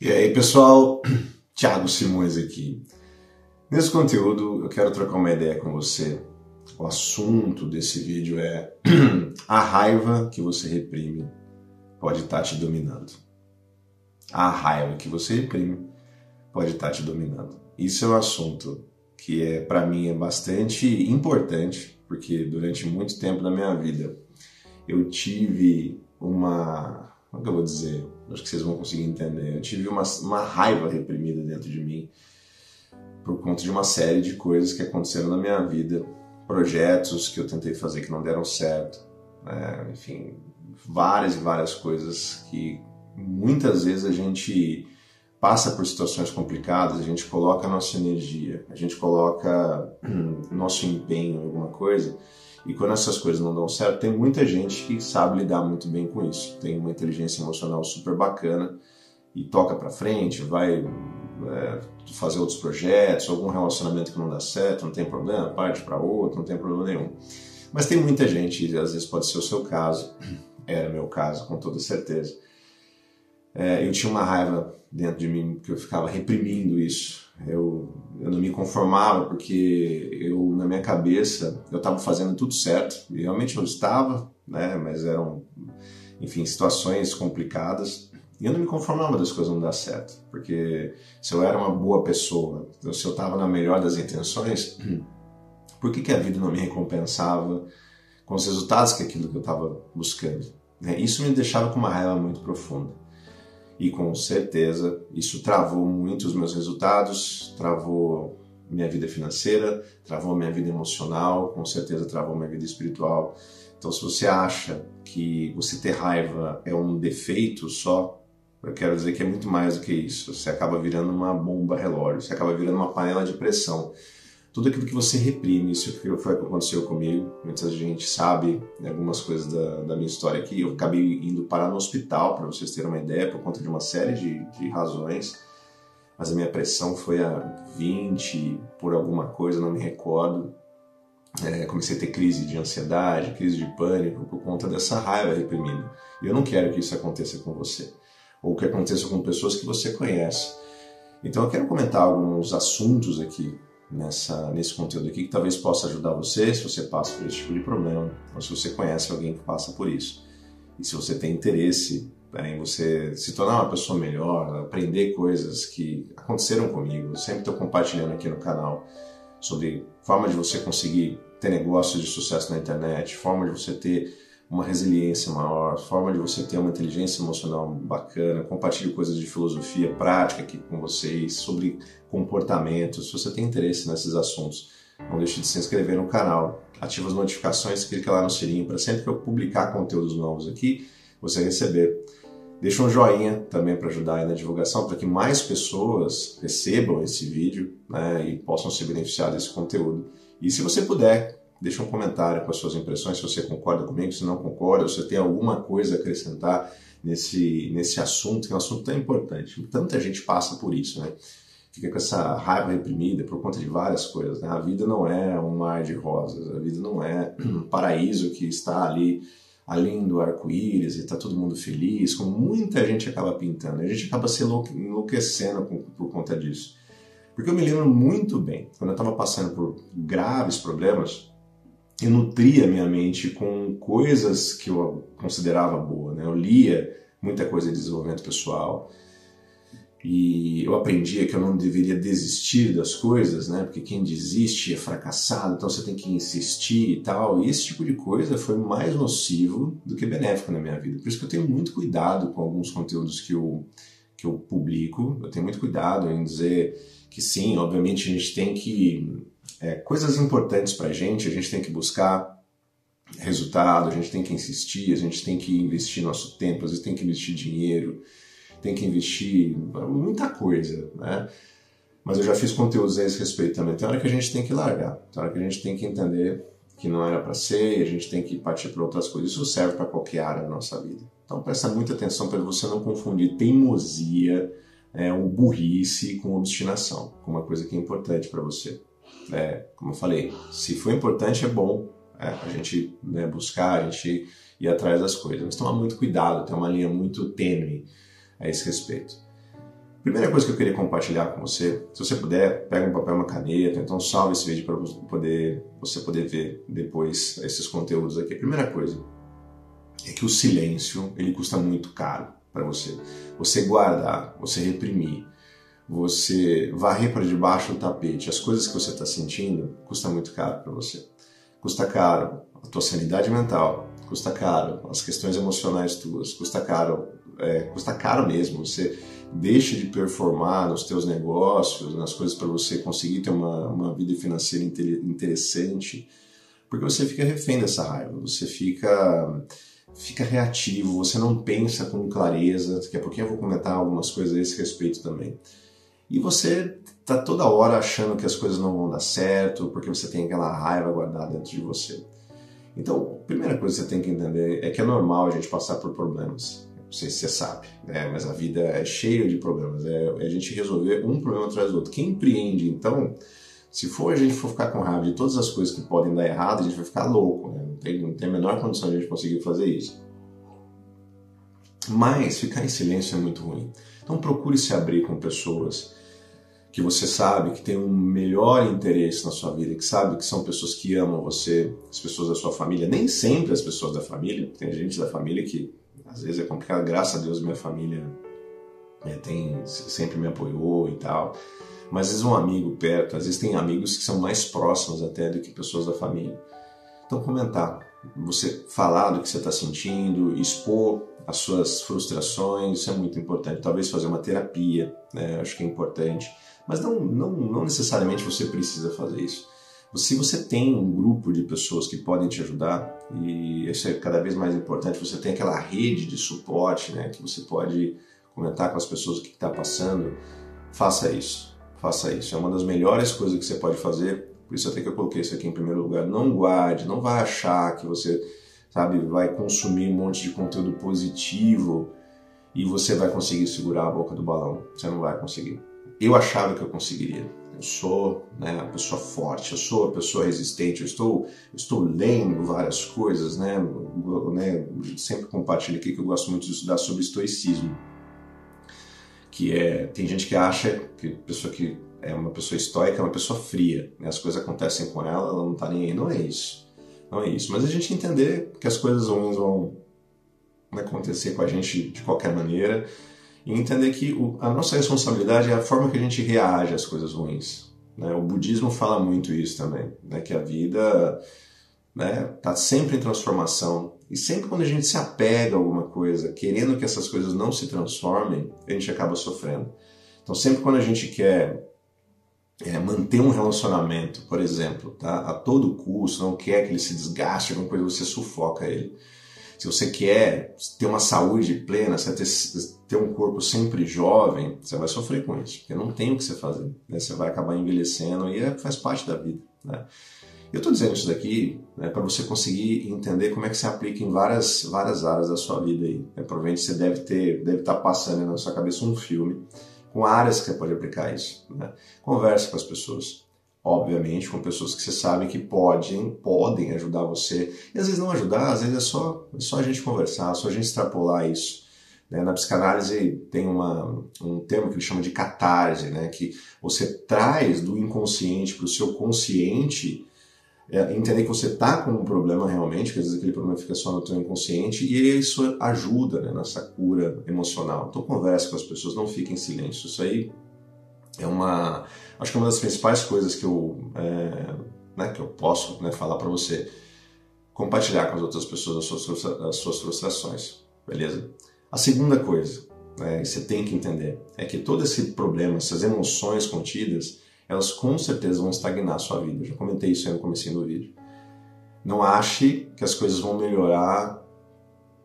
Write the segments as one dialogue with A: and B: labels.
A: E aí, pessoal, Thiago Simões aqui. Nesse conteúdo eu quero trocar uma ideia com você. O assunto desse vídeo é a raiva que você reprime pode estar te dominando. A raiva que você reprime pode estar te dominando. Isso é um assunto que para mim é bastante importante, porque durante muito tempo da minha vida eu tive uma... Como é que eu vou dizer? Acho que vocês vão conseguir entender. Eu tive uma raiva reprimida dentro de mim por conta de uma série de coisas que aconteceram na minha vida, projetos que eu tentei fazer que não deram certo, enfim, várias e várias coisas que muitas vezes a gente passa por situações complicadas, a gente coloca a nossa energia, a gente coloca nosso empenho em alguma coisa, e quando essas coisas não dão certo, tem muita gente que sabe lidar muito bem com isso, tem uma inteligência emocional super bacana e toca pra frente, vai fazer outros projetos, algum relacionamento que não dá certo, não tem problema, parte para outro, não tem problema nenhum. Mas tem muita gente, e às vezes pode ser o seu caso, era meu caso com toda certeza. Eu tinha uma raiva dentro de mim, porque eu ficava reprimindo isso. Eu não me conformava, porque na minha cabeça, eu estava fazendo tudo certo, e realmente eu estava, mas eram, enfim, situações complicadas, e eu não me conformava das coisas não dar certo, porque se eu era uma boa pessoa, se eu estava na melhor das intenções, por que a vida não me recompensava com os resultados que aquilo que eu estava buscando? Isso me deixava com uma raiva muito profunda. E com certeza isso travou muito os meus resultados, travou minha vida financeira, travou minha vida emocional, com certeza travou minha vida espiritual. Então, se você acha que você ter raiva é um defeito só, eu quero dizer que é muito mais do que isso. Você acaba virando uma bomba relógio, você acaba virando uma panela de pressão. Tudo aquilo que você reprime, isso foi o que aconteceu comigo. Muita gente sabe algumas coisas da minha história aqui. Eu acabei indo parar no hospital, para vocês terem uma ideia, por conta de uma série de razões. Mas a minha pressão foi a 20 por alguma coisa, não me recordo. Comecei a ter crise de ansiedade, crise de pânico, por conta dessa raiva reprimida. E eu não quero que isso aconteça com você, ou que aconteça com pessoas que você conhece. Então eu quero comentar alguns assuntos aqui, nesse conteúdo aqui, que talvez possa ajudar você se você passa por esse tipo de problema, ou se você conhece alguém que passa por isso. E se você tem interesse em você se tornar uma pessoa melhor, aprender coisas que aconteceram comigo. Eu sempre estou compartilhando aqui no canal sobre forma de você conseguir ter negócios de sucesso na internet, forma de você ter uma resiliência maior, forma de você ter uma inteligência emocional bacana. Compartilho coisas de filosofia prática aqui com vocês, sobre comportamento. Se você tem interesse nesses assuntos, não deixe de se inscrever no canal, ativa as notificações, clica lá no sininho para sempre que eu publicar conteúdos novos aqui, você receber. Deixa um joinha também para ajudar aí na divulgação, para que mais pessoas recebam esse vídeo, e possam se beneficiar desse conteúdo. E se você puder, deixa um comentário com as suas impressões, se você concorda comigo, se não concorda, se você tem alguma coisa a acrescentar nesse assunto, que é um assunto tão importante. Tanta gente passa por isso, Fica com essa raiva reprimida por conta de várias coisas, A vida não é um mar de rosas, a vida não é um paraíso que está ali, além do arco-íris, e está todo mundo feliz, como muita gente acaba pintando. A gente acaba se enlouquecendo por conta disso. Porque eu me lembro muito bem, quando eu estava passando por graves problemas, eu nutria minha mente com coisas que eu considerava boa, Eu lia muita coisa de desenvolvimento pessoal e eu aprendia que eu não deveria desistir das coisas, Porque quem desiste é fracassado, então você tem que insistir e tal. E esse tipo de coisa foi mais nocivo do que benéfico na minha vida. Por isso que eu tenho muito cuidado com alguns conteúdos que eu publico. Eu tenho muito cuidado em dizer que sim, obviamente a gente tem que... coisas importantes pra gente, a gente tem que buscar resultado, a gente tem que insistir, a gente tem que investir nosso tempo, às vezes tem que investir dinheiro, tem que investir muita coisa, Mas eu já fiz conteúdos a esse respeito também. Tem hora que a gente tem que largar, tem hora que a gente tem que entender que não era para ser e a gente tem que partir para outras coisas. Isso serve para qualquer área da nossa vida. Então presta muita atenção para você não confundir teimosia ou burrice com obstinação, com uma coisa que é importante para você. Como eu falei, se for importante é bom a gente buscar, a gente ir atrás das coisas, mas tomar muito cuidado, tem uma linha muito tênue a esse respeito. Primeira coisa que eu queria compartilhar com você, se você puder, pega um papel e uma caneta, então salve esse vídeo para você poder ver depois esses conteúdos aqui. A primeira coisa é que o silêncio, ele custa muito caro para você. Você guardar, você reprimir, você varrer para debaixo do tapete, as coisas que você está sentindo, custa muito caro para você. Custa caro a tua sanidade mental, custa caro as questões emocionais tuas, custa caro mesmo. Você deixa de performar nos teus negócios, nas coisas para você conseguir ter uma vida financeira interessante, porque você fica refém dessa raiva, você fica reativo, você não pensa com clareza, daqui a pouquinho eu vou comentar algumas coisas a esse respeito também. E você está toda hora achando que as coisas não vão dar certo, porque você tem aquela raiva guardada dentro de você. Então, a primeira coisa que você tem que entender é que é normal a gente passar por problemas. Não sei se você sabe, né? Mas a vida é cheia de problemas. É a gente resolver um problema atrás do outro. Quem empreende, então, se a gente for ficar com raiva de todas as coisas que podem dar errado, a gente vai ficar louco, né? Não tem a menor condição de a gente conseguir fazer isso. Mas ficar em silêncio é muito ruim. Então procure se abrir com pessoas que você sabe que tem um melhor interesse na sua vida, que sabe que são pessoas que amam você, as pessoas da sua família, nem sempre as pessoas da família, tem gente da família que às vezes é complicado, graças a Deus minha família sempre me apoiou e tal, mas às vezes um amigo perto, às vezes tem amigos que são mais próximos até do que pessoas da família. Então comentar, você falar do que você está sentindo, expor as suas frustrações, isso é muito importante. Talvez fazer uma terapia, né? Acho que é importante. Mas não necessariamente você precisa fazer isso. Se você tem um grupo de pessoas que podem te ajudar, e isso é cada vez mais importante, você tem aquela rede de suporte, né, que você pode comentar com as pessoas o que está passando, faça isso. Faça isso. É uma das melhores coisas que você pode fazer. Por isso até que eu coloquei isso aqui em primeiro lugar. Não guarde, não vai achar que você, vai consumir um monte de conteúdo positivo e você vai conseguir segurar a boca do balão. Você não vai conseguir. Eu achava que eu conseguiria. Eu sou, a pessoa forte, eu sou a pessoa resistente, eu estou lendo várias coisas, sempre compartilho aqui que eu gosto muito de estudar sobre estoicismo. Tem gente que acha que a pessoa que é uma pessoa estoica é uma pessoa fria, né? As coisas acontecem com ela não está nem aí. Não é isso. Não é isso. Mas a gente entender que as coisas ruins vão acontecer com a gente de qualquer maneira e entender que a nossa responsabilidade é a forma que a gente reage às coisas ruins, né? O budismo fala muito isso também, né? Que a vida está sempre em transformação e sempre quando a gente se apega a alguma coisa, querendo que essas coisas não se transformem, a gente acaba sofrendo. Então sempre quando a gente quer manter um relacionamento, por exemplo, a todo custo, não quer que ele se desgaste, alguma coisa, você sufoca ele. Se você quer ter uma saúde plena, você ter um corpo sempre jovem, você vai sofrer com isso, porque não tem o que você fazer, né? Você vai acabar envelhecendo e faz parte da vida, né? Eu estou dizendo isso daqui para você conseguir entender como é que se aplica em várias áreas da sua vida aí, né? Provavelmente você deve estar passando na sua cabeça um filme com áreas que você pode aplicar isso, né? Converse com as pessoas, obviamente com pessoas que você sabe que podem ajudar você, e às vezes não ajudar, às vezes é só a gente conversar, só a gente extrapolar isso, né? Na psicanálise tem um termo que eles chamam de catarse, né? Que você traz do inconsciente para o seu consciente, entender que você está com um problema realmente, que às vezes aquele problema fica só no teu inconsciente, e isso ajuda, né, nessa cura emocional. Então converse com as pessoas, não fique em silêncio. Isso aí acho que é uma das principais coisas que eu posso falar para você. Compartilhar com as outras pessoas as suas frustrações, beleza? A segunda coisa, que você tem que entender, é que todo esse problema, essas emoções contidas, elas com certeza vão estagnar a sua vida. Eu já comentei isso aí no comecinho do vídeo. Não ache que as coisas vão melhorar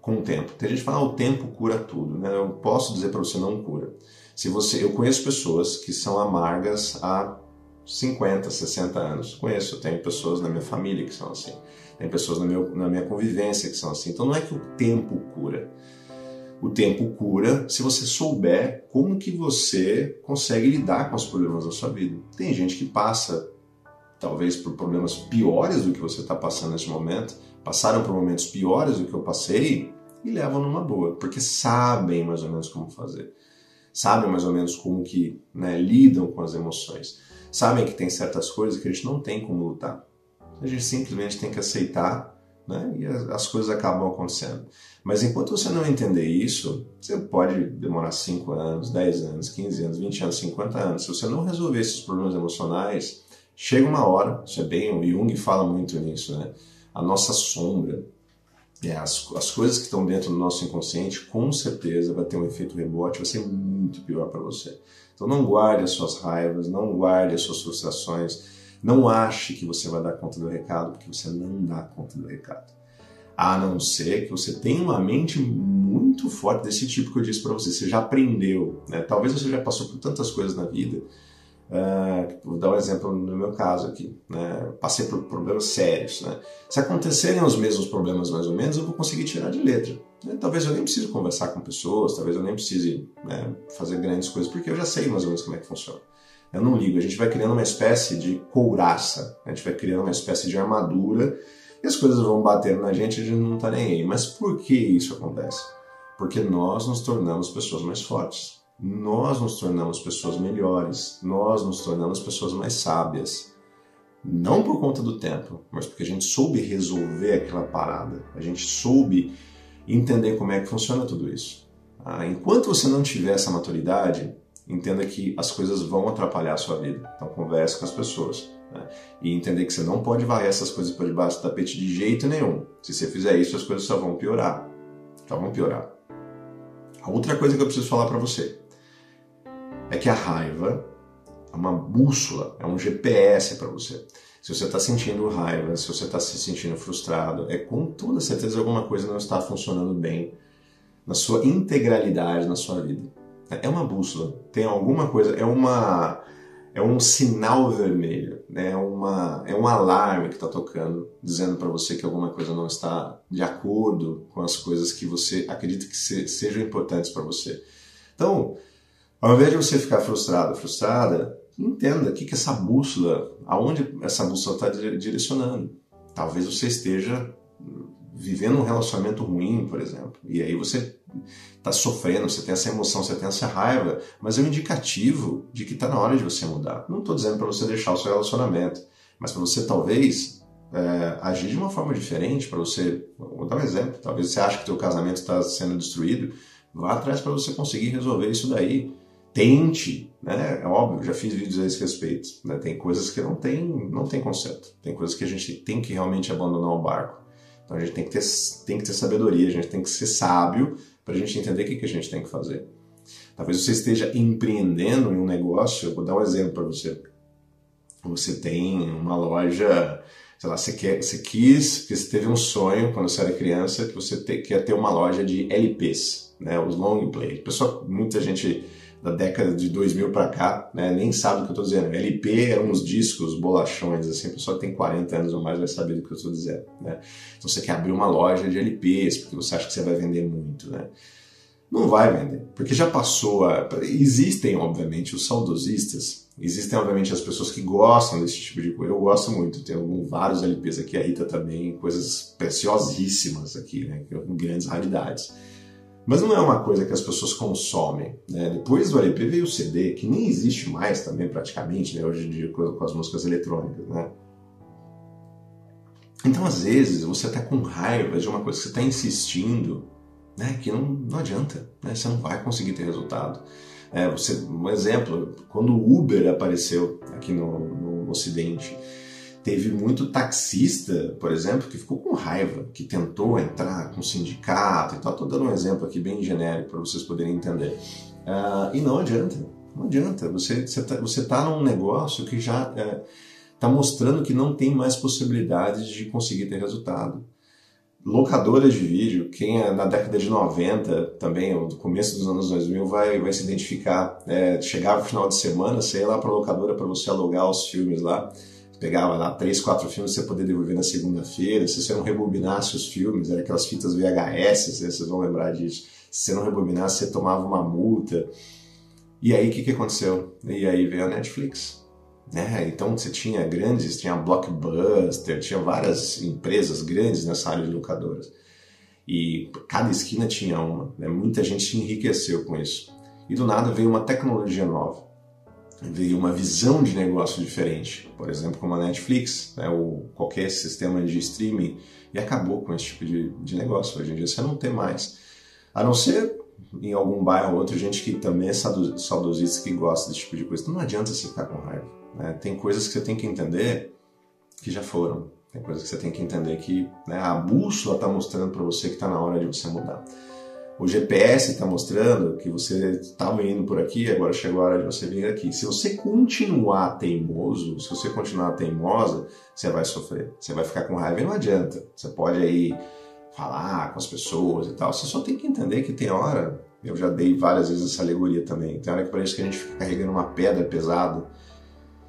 A: com o tempo. Tem gente que fala, o tempo cura tudo, né? Eu posso dizer para você, não cura. Eu conheço pessoas que são amargas há 50, 60 anos. Eu tenho pessoas na minha família que são assim. Tem pessoas na minha convivência que são assim. Então não é que o tempo cura. O tempo cura se você souber como que você consegue lidar com os problemas da sua vida. Tem gente que passa, talvez, por problemas piores do que você está passando nesse momento, passaram por momentos piores do que eu passei e levam numa boa, porque sabem mais ou menos como fazer. sabem mais ou menos como que, né, lidam com as emoções, sabem que tem certas coisas que a gente não tem como lutar. A gente simplesmente tem que aceitar, né, e as coisas acabam acontecendo. Mas enquanto você não entender isso, você pode demorar 5 anos, 10 anos, 15 anos, 20 anos, 50 anos. Se você não resolver esses problemas emocionais, chega uma hora, isso é bem, o Jung fala muito nisso, né? A nossa sombra, as coisas que estão dentro do nosso inconsciente, com certeza vai ter um efeito rebote, vai ser muito pior para você. Então não guarde as suas raivas, não guarde as suas frustrações, não ache que você vai dar conta do recado, porque você não dá conta do recado. A não ser que você tenha uma mente muito forte desse tipo que eu disse para você. Você já aprendeu, né? Talvez você já passou por tantas coisas na vida. Vou dar um exemplo no meu caso aqui, né? Passei por problemas sérios, né? Se acontecerem os mesmos problemas mais ou menos, eu vou conseguir tirar de letra, né? Talvez eu nem precise conversar com pessoas, talvez eu nem precise, né, fazer grandes coisas, porque eu já sei mais ou menos como é que funciona. Eu não ligo, a gente vai criando uma espécie de couraça, a gente vai criando uma espécie de armadura e as coisas vão batendo na gente e a gente não tá nem aí. Mas por que isso acontece? Porque nós nos tornamos pessoas mais fortes. Nós nos tornamos pessoas melhores, nós nos tornamos pessoas mais sábias. Não por conta do tempo, mas porque a gente soube resolver aquela parada, a gente soube entender como é que funciona tudo isso. Enquanto você não tiver essa maturidade, entenda que as coisas vão atrapalhar a sua vida. Então converse com as pessoas, né? E entender que você não pode varrer essas coisas por debaixo do tapete de jeito nenhum. Se você fizer isso, as coisas só vão piorar. Só vão piorar. A outra coisa que eu preciso falar para você é que a raiva é uma bússola, é um GPS para você. Se você está sentindo raiva, se você está se sentindo frustrado, é com toda certeza alguma coisa não está funcionando bem na sua integralidade, na sua vida. É uma bússola, tem alguma coisa, é um sinal vermelho, né? É um alarme que está tocando, dizendo para você que alguma coisa não está de acordo com as coisas que você acredita que sejam importantes para você. Então, ao invés de você ficar frustrada, entenda o que essa bússola, aonde essa bússola está direcionando. Talvez você esteja vivendo um relacionamento ruim, por exemplo, e aí você está sofrendo, você tem essa emoção, você tem essa raiva, mas é um indicativo de que está na hora de você mudar. Não estou dizendo para você deixar o seu relacionamento, mas para você talvez agir de uma forma diferente, para você, vou dar um exemplo, talvez você ache que o seu casamento está sendo destruído, vá atrás para você conseguir resolver isso daí. Tente, né? É óbvio, já fiz vídeos a esse respeito, né? Tem coisas que não tem conserto, tem coisas que a gente tem que realmente abandonar o barco. Então a gente tem que ter sabedoria, a gente tem que ser sábio para a gente entender o que a gente tem que fazer. Talvez você esteja empreendendo em um negócio, eu vou dar um exemplo para você. Você tem uma loja, sei lá, porque você teve um sonho quando você era criança, que você quer ter uma loja de LPs, né? Os long play. Muita gente da década de 2000 para cá, né, nem sabe do que eu estou dizendo. LP eram uns discos, bolachões, assim, a pessoa que tem 40 anos ou mais vai saber do que eu estou dizendo, né? Então você quer abrir uma loja de LPs, porque você acha que você vai vender muito, né? Não vai vender, porque já passou Existem, obviamente, os saudosistas, existem, obviamente, as pessoas que gostam desse tipo de coisa. Eu gosto muito, tenho vários LPs aqui, a Rita também, coisas preciosíssimas aqui, né, com grandes raridades. Mas não é uma coisa que as pessoas consomem, né? Depois do LP veio o CD, que nem existe mais também praticamente, né, hoje em dia com as músicas eletrônicas, né? Então, às vezes, você está com raiva de uma coisa que você está insistindo, né, que não adianta, né? Você não vai conseguir ter resultado. Um exemplo, quando o Uber apareceu aqui no Ocidente, teve muito taxista, por exemplo, que ficou com raiva, que tentou entrar com sindicato e tal. Estou dando um exemplo aqui bem genérico para vocês poderem entender. E não adianta, não adianta. Você está num negócio que já está mostrando que não tem mais possibilidades de conseguir ter resultado. Locadoras de vídeo, quem é na década de 90 também, ou do começo dos anos 2000, vai se identificar. Chegava no final de semana, você ia lá para a locadora para você alugar os filmes lá. Pegava lá 3, 4 filmes pra você poder devolver na segunda-feira. Se você não rebobinasse os filmes, eram aquelas fitas VHS, vocês vão lembrar disso. Se você não rebobinasse, você tomava uma multa. E aí, o que aconteceu? E aí veio a Netflix, né? Então você tinha a Blockbuster, tinha várias empresas grandes nessa área de locadoras. E cada esquina tinha uma, né? Muita gente se enriqueceu com isso. e do nada veio uma tecnologia nova, veio uma visão de negócio diferente, por exemplo, como a Netflix, né, ou qualquer sistema de streaming, e acabou com esse tipo de negócio. Hoje em dia você não tem mais, a não ser em algum bairro ou outro, gente que também é saudosista, que gosta desse tipo de coisa. Então não adianta você ficar com raiva, né? Tem coisas que você tem que entender que já foram, tem coisas que você tem que entender que, né, a bússola está mostrando para você que está na hora de você mudar. O GPS está mostrando que você estava indo por aqui, agora chegou a hora de você vir aqui. Se você continuar teimoso, se você continuar teimosa, você vai sofrer, você vai ficar com raiva e não adianta. Você pode aí falar com as pessoas e tal, você só tem que entender que tem hora, eu já dei várias vezes essa alegoria também, tem hora que parece que a gente fica carregando uma pedra pesada,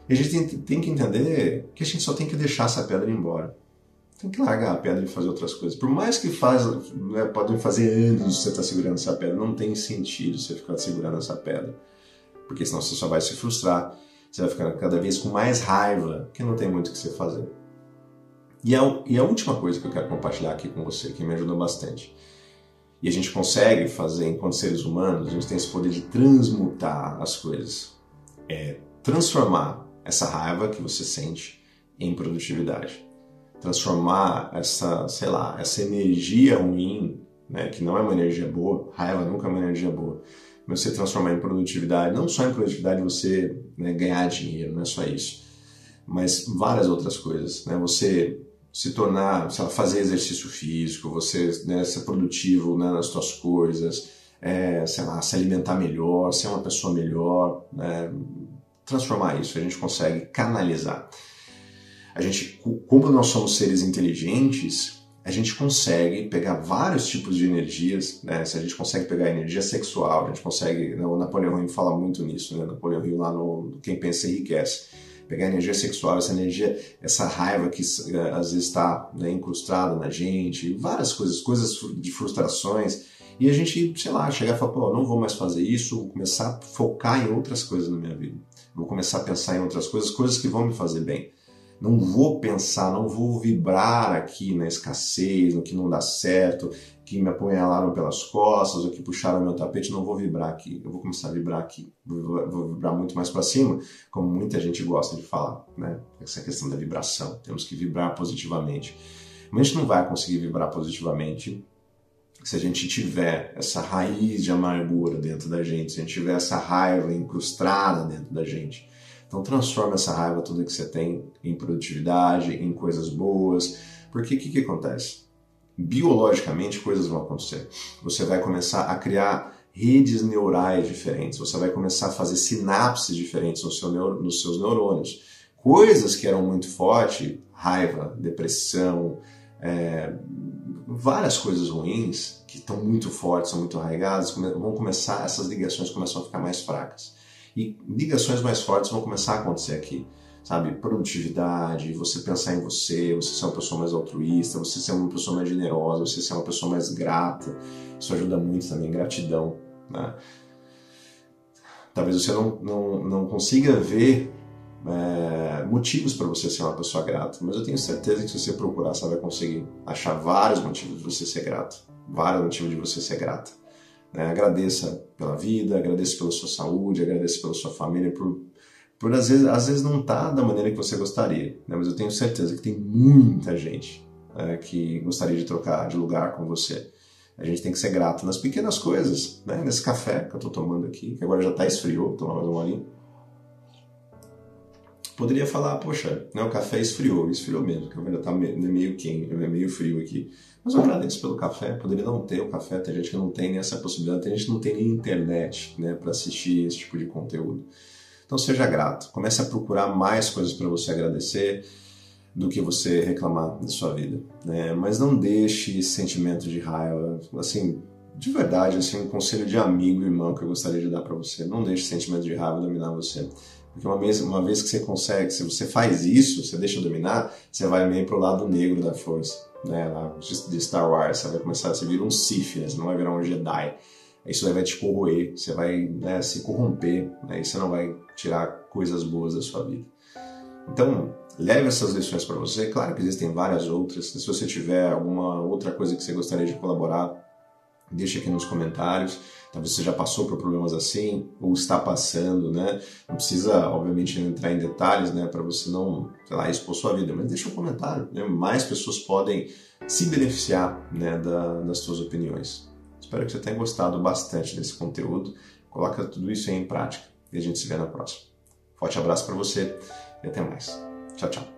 A: e a gente tem que entender que a gente só tem que deixar essa pedra ir embora. Tem que largar a pedra e fazer outras coisas. Por mais que né, podem fazer anos você estar segurando essa pedra, não tem sentido você ficar segurando essa pedra. Porque senão você só vai se frustrar, você vai ficar cada vez com mais raiva, que não tem muito o que você fazer. E a última coisa que eu quero compartilhar aqui com você, que me ajudou bastante, e a gente consegue fazer enquanto seres humanos, a gente tem esse poder de transmutar as coisas, é transformar essa raiva que você sente em produtividade. Transformar essa, sei lá, essa energia ruim, né, que não é uma energia boa, raiva nunca é uma energia boa, mas você transformar em produtividade, não só em produtividade você, né, ganhar dinheiro, não é só isso, mas várias outras coisas, né, você se tornar, sei lá, fazer exercício físico, você, né, ser produtivo, né, nas suas coisas, sei lá, se alimentar melhor, ser uma pessoa melhor, né, transformar isso, a gente consegue canalizar. A gente, como nós somos seres inteligentes, a gente consegue pegar vários tipos de energias, né? Se a gente consegue pegar a energia sexual, a gente consegue, né? O Napoleão Hill fala muito nisso, né? Napoleão Hill lá no Quem Pensa Enriquece. Pegar a energia sexual, essa energia, essa raiva que às vezes está, né, incrustada na gente, várias coisas de frustrações, e a gente, sei lá, chegar e falar, pô, não vou mais fazer isso, vou começar a focar em outras coisas na minha vida. Vou começar a pensar em outras coisas, coisas que vão me fazer bem. Não vou pensar, não vou vibrar aqui na escassez, no que não dá certo, que me apunhalaram pelas costas, ou que puxaram meu tapete, não vou vibrar aqui. Eu vou começar a vibrar aqui. Vou vibrar muito mais para cima, como muita gente gosta de falar, né? Essa questão da vibração. Temos que vibrar positivamente. Mas a gente não vai conseguir vibrar positivamente se a gente tiver essa raiz de amargura dentro da gente, se a gente tiver essa raiva incrustada dentro da gente. Então transforma essa raiva, tudo que você tem, em produtividade, em coisas boas. Porque o que acontece? Biologicamente coisas vão acontecer. Você vai começar a criar redes neurais diferentes, você vai começar a fazer sinapses diferentes nos seus neurônios. Coisas que eram muito fortes, raiva, depressão, várias coisas ruins que estão muito fortes, são muito arraigadas, vão começar, essas ligações começam a ficar mais fracas. E ligações mais fortes vão começar a acontecer aqui, sabe? Produtividade, você pensar em você ser uma pessoa mais altruísta, você ser uma pessoa mais generosa, você ser uma pessoa mais grata. Isso ajuda muito também, gratidão, né? Talvez você não consiga ver motivos para você ser uma pessoa grata, mas eu tenho certeza que se você procurar, você vai conseguir achar vários motivos de você ser grato, vários motivos de você ser grata. Agradeça pela vida, agradeça pela sua saúde, agradeça pela sua família, por às vezes não tá da maneira que você gostaria, né? Mas eu tenho certeza que tem muita gente que gostaria de trocar de lugar com você. A gente tem que ser grato nas pequenas coisas, né? Nesse café que eu estou tomando aqui, que agora já está esfriou, vou tomar mais um golinho. Poderia falar, poxa, né, o café esfriou mesmo, que agora está meio quente, meio frio aqui. Mas eu agradeço pelo café, poderia não ter o café, tem gente que não tem essa possibilidade, tem gente que não tem nem internet, né, para assistir esse tipo de conteúdo. Então seja grato, comece a procurar mais coisas para você agradecer do que você reclamar da sua vida, né? Mas não deixe esse sentimento de raiva, assim, de verdade, assim, um conselho de amigo e irmão que eu gostaria de dar para você, não deixe esse sentimento de raiva dominar você. Porque uma vez que você consegue, se você faz isso, você deixa dominar, você vai meio pro lado negro da força, né? Lá de Star Wars, você vai começar a se virar um Sith, né? Você não vai virar um Jedi. Isso vai te corroer, você vai, né, se corromper, né? E você não vai tirar coisas boas da sua vida. Então, leve essas lições para você. Claro que existem várias outras. Se você tiver alguma outra coisa que você gostaria de colaborar, Deixa aqui nos comentários. Talvez você já passou por problemas assim, ou está passando, né? Não precisa, obviamente, entrar em detalhes, né? Para você não, sei lá, expor sua vida, mas deixa um comentário, né? Mais pessoas podem se beneficiar, né, das suas opiniões. Espero que você tenha gostado bastante desse conteúdo. Coloca tudo isso aí em prática e a gente se vê na próxima. Forte abraço para você e até mais. Tchau, tchau.